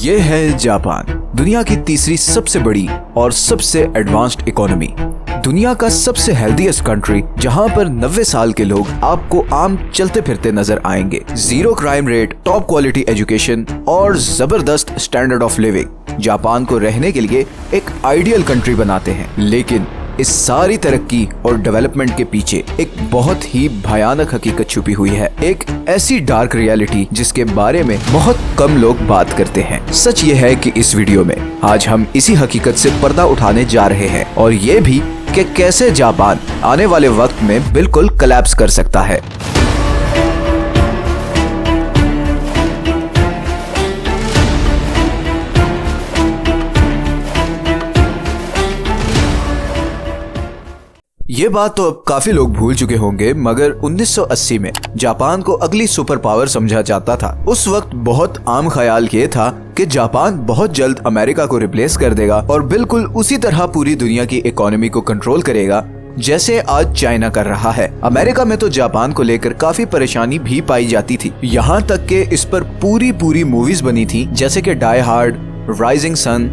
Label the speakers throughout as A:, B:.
A: ये है जापान, दुनिया की तीसरी सबसे बड़ी और सबसे एडवांस्ड इकोनॉमी, दुनिया का सबसे हेल्दीएस्ट कंट्री, जहां पर 90 साल के लोग आपको आम चलते फिरते नजर आएंगे। Zero crime rate, top quality education और जबरदस्त स्टैंडर्ड ऑफ लिविंग जापान को रहने के लिए एक आइडियल कंट्री बनाते हैं। लेकिन इस सारी तरक्की और डेवलपमेंट के पीछे एक बहुत ही भयानक हकीकत छुपी हुई है, एक ऐसी डार्क रियलिटी जिसके बारे में बहुत कम लोग बात करते हैं। सच ये है कि इस वीडियो में आज हम इसी हकीकत से पर्दा उठाने जा रहे हैं और ये भी कि कैसे जापान आने वाले वक्त में बिल्कुल कोलैप्स कर सकता है। ये बात तो अब काफी लोग भूल चुके होंगे, मगर 1980 में जापान को अगली सुपर पावर समझा जाता था। उस वक्त बहुत आम ख्याल ये था कि जापान बहुत जल्द अमेरिका को रिप्लेस कर देगा और बिल्कुल उसी तरह पूरी दुनिया की इकोनॉमी को कंट्रोल करेगा जैसे आज चाइना कर रहा है। अमेरिका में तो जापान को लेकर काफी परेशानी भी पाई जाती थी, यहाँ तक कि इस पर पूरी मूवीज बनी थी, जैसे कि Die Hard, Rising Sun,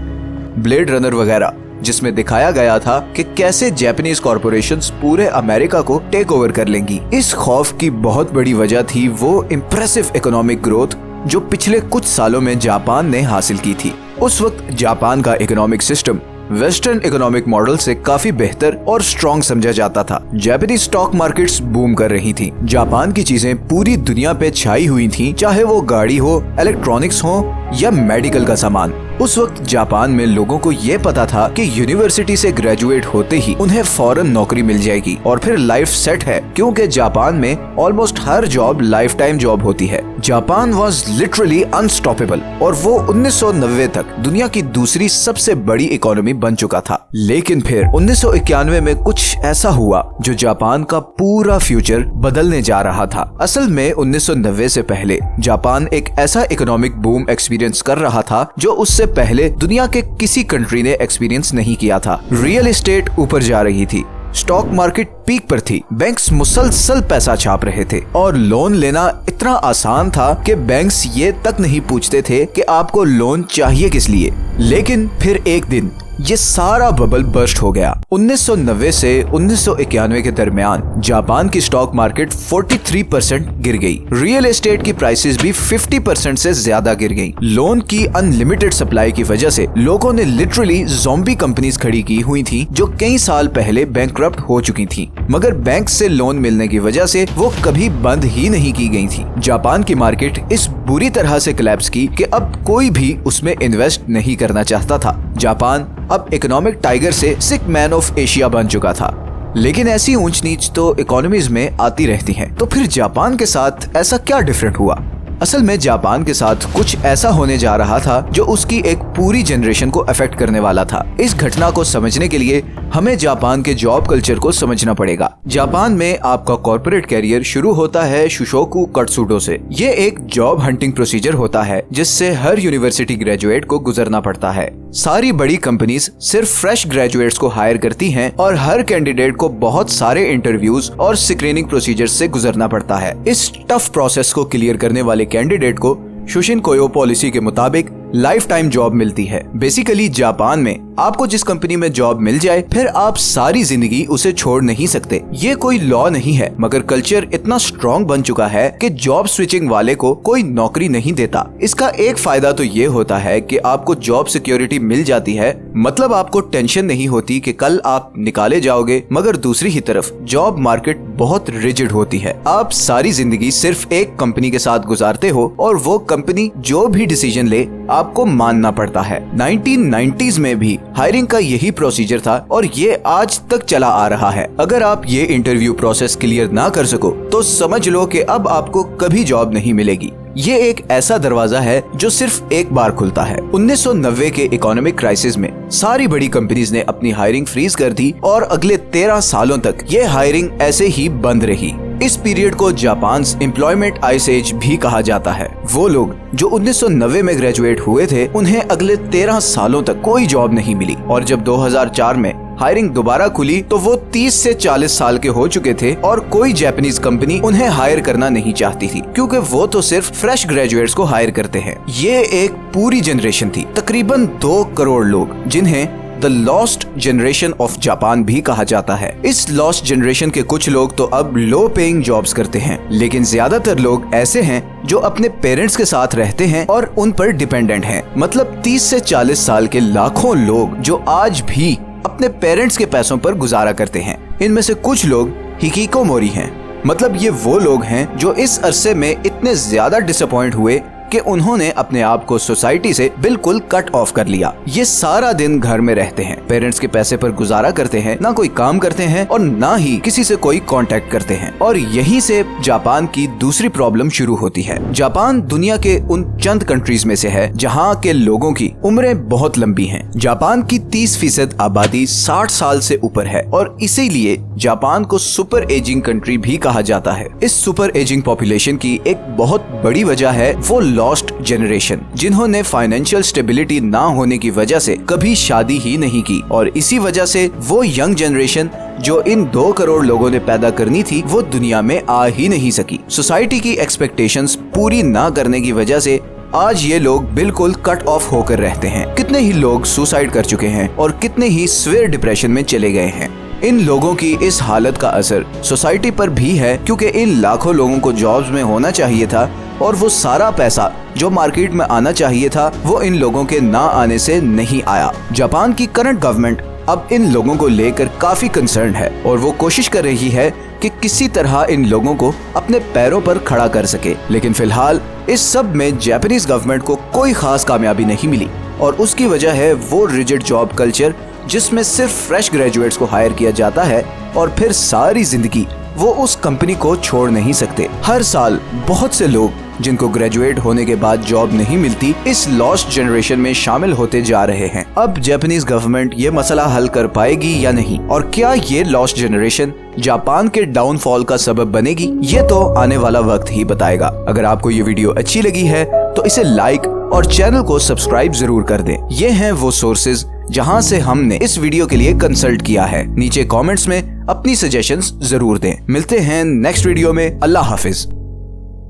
A: Blade Runner वगैरह, जिसमें दिखाया गया था कि कैसे जापानीज कॉर्पोरेशंस पूरे अमेरिका को टेक ओवर कर लेंगी। इस खौफ की बहुत बड़ी वजह थी वो इम्प्रेसिव इकोनॉमिक ग्रोथ जो पिछले कुछ सालों में जापान ने हासिल की थी। उस वक्त जापान का economic system western economic model से काफी बेहतर और स्ट्रॉन्ग समझा जाता था। जापानीज स्टॉक मार्केट्स बूम कर रही थी। जापान की चीजें पूरी दुनिया पे छाई हुई थी, चाहे वो गाड़ी हो, इलेक्ट्रॉनिक्स हो या मेडिकल का सामान। उस वक्त जापान में लोगों को ये पता था कि यूनिवर्सिटी से ग्रेजुएट होते ही उन्हें फौरन नौकरी मिल जाएगी और फिर लाइफ सेट है, क्योंकि जापान में ऑलमोस्ट हर जॉब लाइफ टाइम जॉब होती है। जापान वाज लिटरली अनस्टॉपेबल और वो 1990 तक दुनिया की दूसरी सबसे बड़ी इकोनॉमी बन चुका था। लेकिन फिर 1991 में कुछ ऐसा हुआ जो जापान का पूरा फ्यूचर बदलने जा रहा था। असल में 1990 से पहले जापान एक ऐसा इकोनॉमिक बूम एक्सपीरियंस कर रहा था जो उससे पहले दुनिया के किसी कंट्री ने एक्सपीरियंस नहीं किया था। रियल एस्टेट ऊपर जा रही थी, स्टॉक मार्केट पीक पर थी, बैंक्स मुसलसल पैसा छाप रहे थे और लोन लेना इतना आसान था कि बैंक्स ये तक नहीं पूछते थे कि आपको लोन चाहिए किस लिए। लेकिन फिर एक दिन ये सारा बबल बर्स्ट हो गया। 1990 से 1991 के दरमियान जापान की स्टॉक मार्केट 43% गिर गई। रियल एस्टेट की प्राइसेस भी 50% से ज्यादा गिर गई। लोन की अनलिमिटेड सप्लाई की वजह से लोगों ने लिटरली ज़ॉम्बी कंपनीज खड़ी की हुई थी जो कई साल पहले बैंकक्रप्ट हो चुकी थी, मगर बैंक से लोन मिलने की वजह से वो कभी बंद ही नहीं की गई थी। जापान की मार्केट इस बुरी तरह से कोलैप्स की कि अब कोई भी उसमें इन्वेस्ट नहीं करना चाहता था। जापान अब इकोनॉमिक टाइगर से सिक मैन ऑफ एशिया बन चुका था। लेकिन ऐसी ऊंच नीच तो इकोनॉमीज में आती रहती हैं। तो फिर जापान के साथ ऐसा क्या डिफरेंट हुआ? असल में जापान के साथ कुछ ऐसा होने जा रहा था जो उसकी एक पूरी जनरेशन को अफेक्ट करने वाला था। इस घटना को समझने के लिए हमें जापान के जॉब कल्चर को समझना पड़ेगा। जापान में आपका कॉर्पोरेट कैरियर शुरू होता है शुशोकु कत्सुडो से। ये एक जॉब हंटिंग प्रोसीजर होता है जिससे हर यूनिवर्सिटी ग्रेजुएट को गुजरना पड़ता है। सारी बड़ी कंपनीज सिर्फ फ्रेश ग्रेजुएट्स को हायर करती हैं और हर कैंडिडेट को बहुत सारे इंटरव्यूज और स्क्रीनिंग प्रोसीजर से गुजरना पड़ता है। इस टफ प्रोसेस को क्लियर करने वाले कैंडिडेट को शुशिन कोयो पॉलिसी के मुताबिक लाइफ टाइम जॉब मिलती है। बेसिकली जापान में आपको जिस कंपनी में जॉब मिल जाए फिर आप सारी जिंदगी उसे छोड़ नहीं सकते। ये कोई लॉ नहीं है, मगर कल्चर इतना स्ट्रॉन्ग बन चुका है कि जॉब स्विचिंग वाले को कोई नौकरी नहीं देता। इसका एक फायदा तो ये होता है कि आपको जॉब सिक्योरिटी मिल जाती है, मतलब आपको टेंशन नहीं होती कि कल आप निकाले जाओगे। मगर दूसरी ही तरफ जॉब मार्केट बहुत रिजिड होती है। आप सारी जिंदगी सिर्फ एक कंपनी के साथ गुजारते हो और वो कंपनी जो भी डिसीजन ले आपको मानना पड़ता है। 1990s में भी हायरिंग का यही प्रोसीजर था और ये आज तक चला आ रहा है। अगर आप ये इंटरव्यू प्रोसेस क्लियर ना कर सको तो समझ लो कि अब आपको कभी जॉब नहीं मिलेगी। ये एक ऐसा दरवाजा है जो सिर्फ एक बार खुलता है। 1990 के इकोनॉमिक क्राइसिस में सारी बड़ी कंपनीज ने अपनी हायरिंग फ्रीज कर दी और अगले 13 सालों तक ये हायरिंग ऐसे ही बंद रही। इस पीरियड को जापान एम्प्लॉयमेंट आइस एज भी कहा जाता है। वो लोग जो 1990 में ग्रेजुएट हुए थे उन्हें अगले 13 सालों तक कोई जॉब नहीं मिली और जब 2004 में हायरिंग दोबारा खुली तो वो 30 से 40 साल के हो चुके थे और कोई जापानीज कंपनी उन्हें हायर करना नहीं चाहती थी, क्योंकि वो तो सिर्फ फ्रेश ग्रेजुएट्स को हायर करते हैं। ये एक पूरी जनरेशन थी, तकरीबन 2 करोड़ लोग, जिन्हें the lost generation of Japan भी कहा जाता है। इस लॉस्ट जनरेशन के कुछ लोग तो अब लो पेइंग जॉब्स करते हैं, लेकिन ज्यादातर लोग ऐसे हैं जो अपने पेरेंट्स के साथ रहते हैं और उन पर डिपेंडेंट हैं। मतलब 30 से 40 साल के लाखों लोग जो आज भी अपने पेरेंट्स के पैसों पर गुजारा करते हैं। इनमें से कुछ लोग हिकिकोमोरी हैं, मतलब ये वो लोग हैं जो इस अरसे में इतने ज्यादा डिसअपॉइंट हुए कि उन्होंने अपने आप को सोसाइटी से बिल्कुल कट ऑफ कर लिया। ये सारा दिन घर में रहते हैं, पेरेंट्स के पैसे पर गुजारा करते हैं, ना कोई काम करते हैं और ना ही किसी से कोई कांटेक्ट करते हैं। और यहीं से जापान की दूसरी प्रॉब्लम शुरू होती है। जापान दुनिया के उन चंद कंट्रीज में से है जहाँ के लोगों की उम्रें बहुत लंबी हैं। जापान की 30% आबादी 60 साल से ऊपर है और इसीलिए जापान को सुपर एजिंग कंट्री भी कहा जाता है। इस सुपर एजिंग पॉपुलेशन की एक बहुत बड़ी वजह है वो लॉस्ट जनरेशन, जिन्होंने फाइनेंशियल स्टेबिलिटी ना होने की वजह से कभी शादी ही नहीं की, और इसी वजह से वो यंग जनरेशन जो इन 2 करोड़ लोगों ने पैदा करनी थी वो दुनिया में आ ही नहीं सकी। सोसाइटी की एक्सपेक्टेशंस पूरी ना करने की वजह से आज ये लोग बिल्कुल कट ऑफ होकर रहते हैं। कितने ही लोग सुसाइड कर चुके हैं और कितने ही सिवियर डिप्रेशन में चले गए हैं। इन लोगों की इस हालत का असर सोसाइटी पर भी है, क्योंकि इन लाखों लोगों को जॉब्स में होना चाहिए था और वो सारा पैसा जो मार्केट में आना चाहिए था वो इन लोगों के ना आने से नहीं आया। जापान की करंट गवर्नमेंट अब इन लोगों को लेकर काफी कंसर्न है और वो कोशिश कर रही है कि किसी तरह इन लोगों को अपने पैरों पर खड़ा कर सके। लेकिन फिलहाल इस सब में जापानीज गवर्नमेंट को कोई खास कामयाबी नहीं मिली और उसकी वजह है वो रिजिड जॉब कल्चर, जिसमें सिर्फ फ्रेश ग्रेजुएट्स को हायर किया जाता है और फिर सारी जिंदगी वो उस कंपनी को छोड़ नहीं सकते। हर साल बहुत से लोग जिनको ग्रेजुएट होने के बाद जॉब नहीं मिलती इस लॉस्ट जनरेशन में शामिल होते जा रहे हैं। अब जापानीज गवर्नमेंट ये मसला हल कर पाएगी या नहीं, और क्या ये लॉस्ट जनरेशन जापान के डाउनफॉल का सबब बनेगी, ये तो आने वाला वक्त ही बताएगा। अगर आपको ये वीडियो अच्छी लगी है तो इसे लाइक और चैनल को सब्सक्राइब जरूर कर दें। ये हैं वो सोर्सेज जहां से हमने इस वीडियो के लिए कंसल्ट किया है। नीचे कमेंट्स में अपनी सजेशंस जरूर दें। मिलते हैं नेक्स्ट वीडियो में। अल्लाह हाफिज।